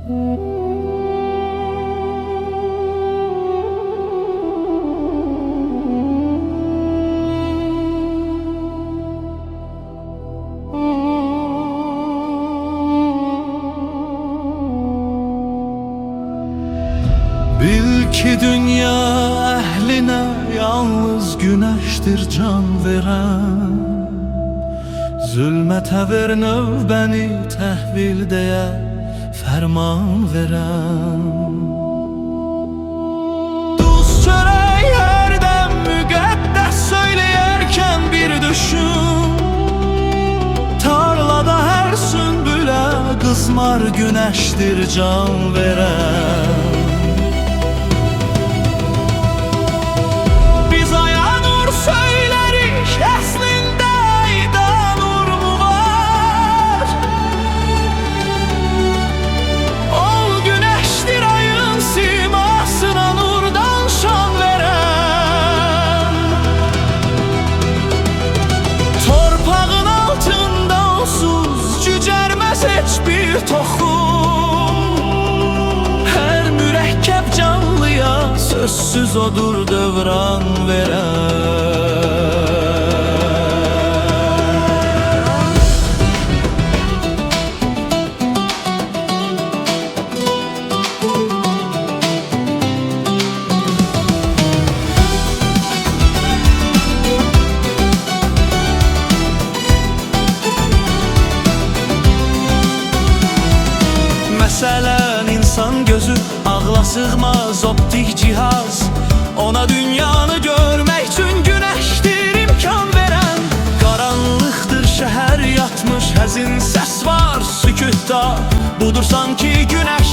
Bil ki dünya ehline yalnız güneştir can veren. Zülmete ver növbəni təhvil deyə fərman verən. Duz çörək hərdən müqəddəs söyləyərkən bir düşün. Tarlada hər sümbülə qızmar güneştir can verən. Bir toxum hər mürəkkəb canlıya sözsüz odur dövran verən. Məsələn insan gözü ağla sığmaz optik cihaz. Ona dünyanı görmək üçün güneştir imkan verən. Qaranlıqdır şəhər yatmış həzin səs var sükutda. Budur sanki güneş